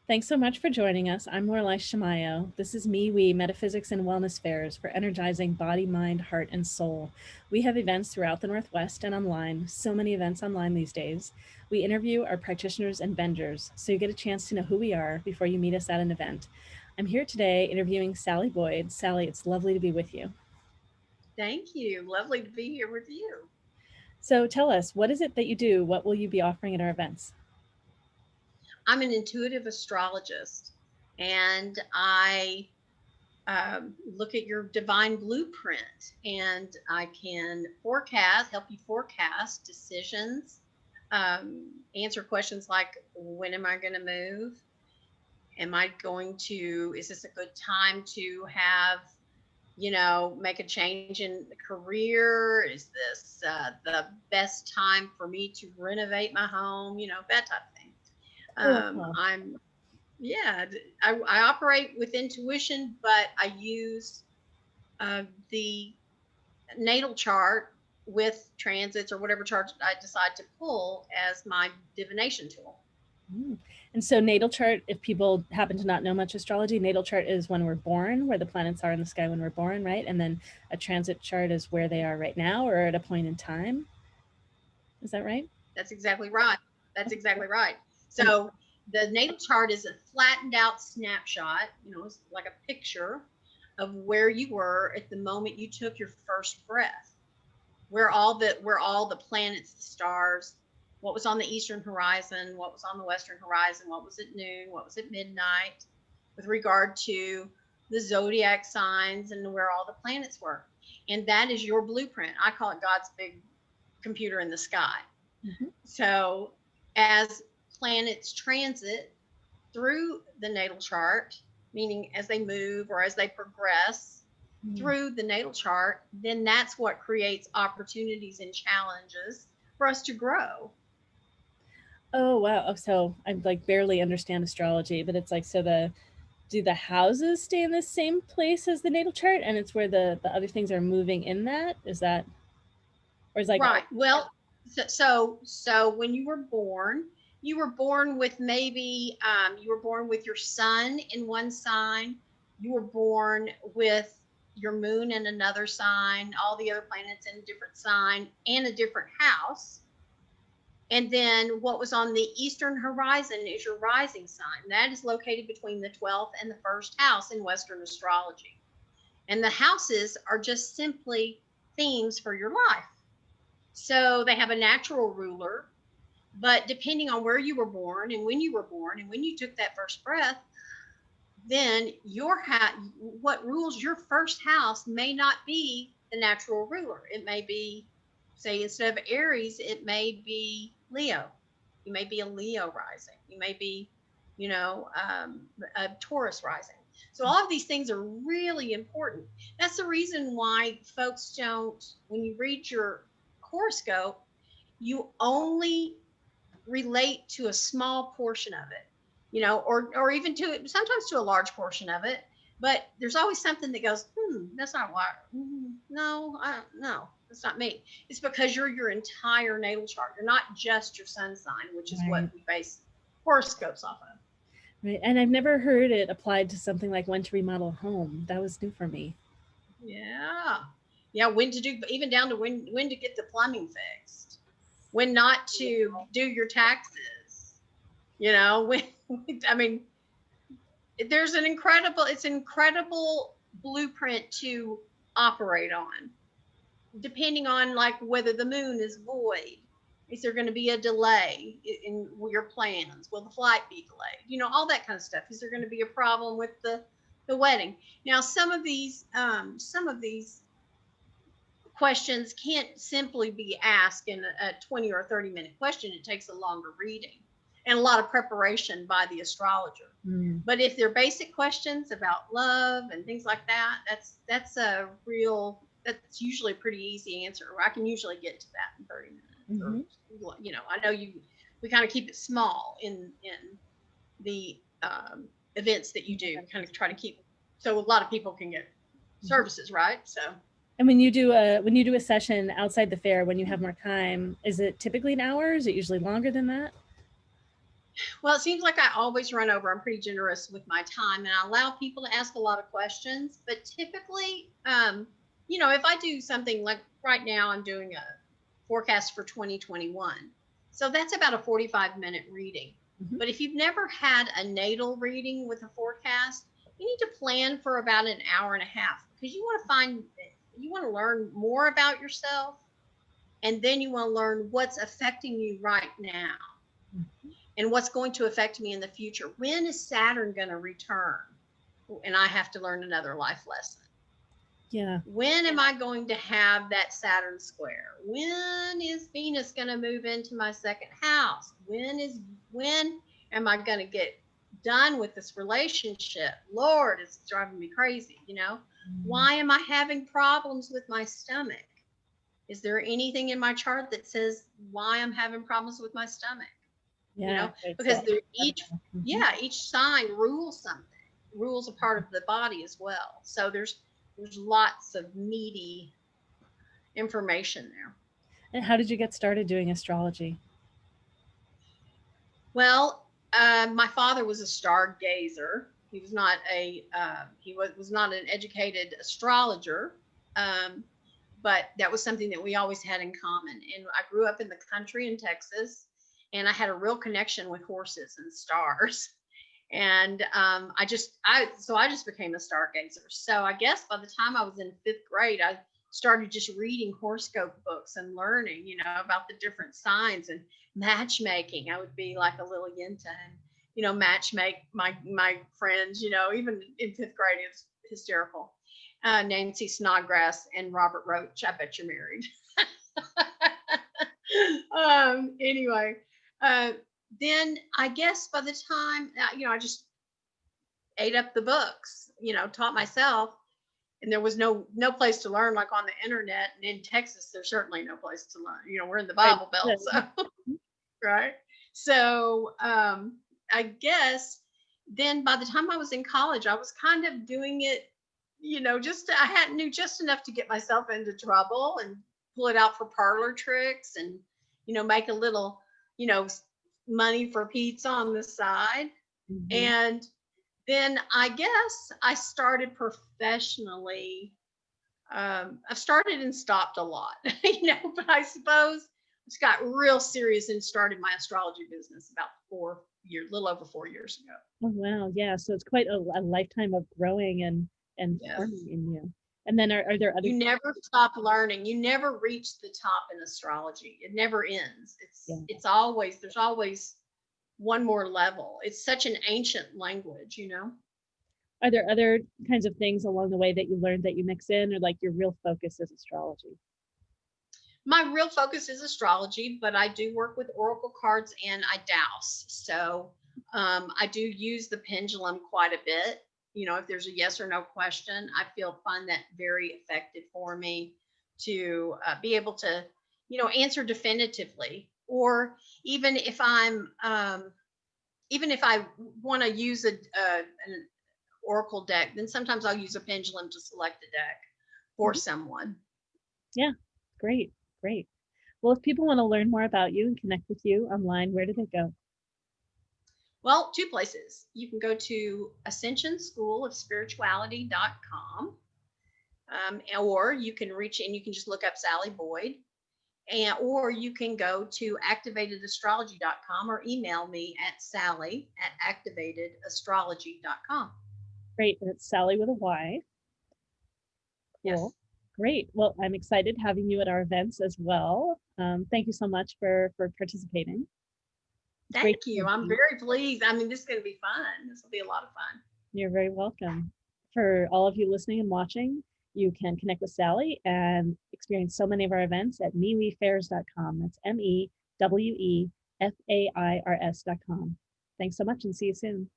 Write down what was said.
Thanks so much for joining us. I'm Lorelei Shamayo. This is MeWe, Metaphysics and Wellness Fairs for energizing body, mind, heart, and soul. We have events throughout the Northwest and online, so many events online these days. We interview our practitioners and vendors, so you get a chance to know who we are before you meet us at an event. I'm here today interviewing Sally Boyd. Sally, it's lovely to be with you. Thank you. Lovely to be here with you. So tell us, what is it that you do? What will you be offering at our events? I'm an intuitive astrologist, and I look at your divine blueprint, and I can help you forecast decisions, answer questions like, when am I going to move? Is this a good time to have, make a change in the career? Is this the best time for me to renovate my home? That type of thing. Oh, Um, wow. I'm, yeah, I operate with intuition, but I use the natal chart with transits or whatever chart I decide to pull as my divination tool. Mm. And so natal chart, if people happen to not know much astrology, natal chart is when we're born, where the planets are in the sky when we're born, right? And then a transit chart is where they are right now or at a point in time. Is that right? That's exactly right. That's Okay. exactly right. And So the natal chart is a flattened out snapshot, it's like a picture of where you were at the moment you took your first breath, where all the planets, the stars, what was on the eastern horizon, what was on the western horizon, what was at noon, what was at midnight, with regard to the zodiac signs and where all the planets were. And that is your blueprint. I call it God's big computer in the sky. mhm. So as planets transit through the natal chart, meaning as they move or as they progress Mm. through the natal chart, then that's what creates opportunities and challenges for us to grow. Oh, wow. Oh, so I like barely understand astrology, but it's like, so do the houses stay in the same place as the natal chart and it's where the other things are moving in that? Is that, or is like, Right. Well, so when you were born with maybe you were born with your sun in one sign, you were born with your moon in another sign, all the other planets in a different sign and a different house. And then what was on the eastern horizon is your rising sign. That is located between the 12th and the first house in Western astrology. And the houses are just simply themes for your life. So they have a natural ruler, but depending on where you were born and when you were born and when you took that first breath, then what rules your first house may not be the natural ruler. It may be, say, instead of Aries, it may be Leo. You may be a Leo rising. You may be, a Taurus rising. So all of these things are really important. That's the reason why folks don't, when you read your horoscope, you only relate to a small portion of it, or even to sometimes to a large portion of it. But there's always something that goes, that's not why. No, that's not me. It's because you're your entire natal chart. You're not just your sun sign, which is what right, we base horoscopes off of. right. And I've never heard it applied to something like when to remodel a home. That was new for me. Yeah, yeah. When to do, even down to when to get the plumbing fixed, when not to do your taxes. When I mean, it's an incredible blueprint to operate on, depending on like whether the moon is void. Is there going to be a delay in your plans? Will the flight be delayed? All that kind of stuff. Is there going to be a problem with the wedding? Now, some of these questions can't simply be asked in a 20 or 30-minute question. It takes a longer reading and a lot of preparation by the astrologer. Mm. But if they're basic questions about love and things like that, that's usually a pretty easy answer. I can usually get to that in 30 minutes. Or Hmm. I know we kind of keep it small in the events that you do. We kind of try to keep so a lot of people can get services, right? So And when you do a session outside the fair, when you have more time, is it typically an hour? Is it usually longer than that? Well, it seems like I always run over. I'm pretty generous with my time and I allow people to ask a lot of questions. But typically, if I do something like right now, I'm doing a forecast for 2021. So that's about a 45-minute reading. Mhm. But if you've never had a natal reading with a forecast, you need to plan for about an hour and a half because you want to learn more about yourself and then you want to learn what's affecting you right now and what's going to affect me in the future. When is Saturn going to return? And I have to learn another life lesson. Yeah. When am I going to have that Saturn square? When is Venus going to move into my second house? When am I going to get done with this relationship? Lord, it's driving me crazy, Why am I having problems with my stomach? Is there anything in my chart that says why I'm having problems with my stomach? Yeah. Great. So Because mhm. each sign rules something, rules a part of the body as well. So there's lots of meaty information there. And how did you get started doing astrology? Well, my father was a stargazer. He was not not an educated astrologer, um, but that was something that we always had in common. And I grew up in the country in Texas, and I had a real connection with horses and stars. And I just became a stargazer. So I guess by the time I was in fifth grade, I started just reading horoscope books and learning, about the different signs and matchmaking. I would be like a little yenta and matchmake my friends. Even in fifth grade, it's hysterical. Nancy Snodgrass and Robert Roach. I bet you're married. Anyway, uh, then I guess by the time I just ate up the books, taught myself, and there was no place to learn like on the internet. And in Texas, there's certainly no place to learn. We're in the Right. Bible Belt, so right. So I guess then by the time I was in college, I was kind of doing it, I had knew just enough to get myself into trouble and pull it out for parlor tricks and make a little you know money for pizza on the side. Mhm. And then I guess I started professionally. I've started and stopped a lot, but I suppose I just got real serious and started my astrology business about 4 years, little over 4 years ago. Oh wow, yeah. So it's quite a lifetime of growing and Yes. forming in you. And then are there other You never stop learning. You never reach the top in astrology. It never ends. yeah. There's always one more level. It's such an ancient language. Are there other kinds of things along the way that you learned that you mix in, or like your real focus is astrology? My real focus is astrology, but I do work with oracle cards and I dowse. So I do use the pendulum quite a bit. If there's a yes or no question, find that very effective for me to be able to, answer definitively. Or even if even if I want to use an oracle deck, then sometimes I'll use a pendulum to select a deck for Mhm. someone. Yeah, great, great. Well, if people want to learn more about you and connect with you online, where do they go? Well, two places. You can go to ascensionschoolofspirituality.com, or you can reach and you can just look up Sally Boyd, or you can go to activatedastrology.com or email me at sally@activatedastrology.com. Great, and it's Sally with a Y. Cool. Yes. Great. Well, I'm excited having you at our events as well. Thank you so much for participating. It's great Thank to you. have I'm you. very pleased. I mean, this is going to be fun. This will be a lot of fun. You're very welcome. For all of you listening and watching, you can connect with Sally and experience so many of our events at mewefairs.com. That's MEWEFAIRS.com. Thanks so much and see you soon.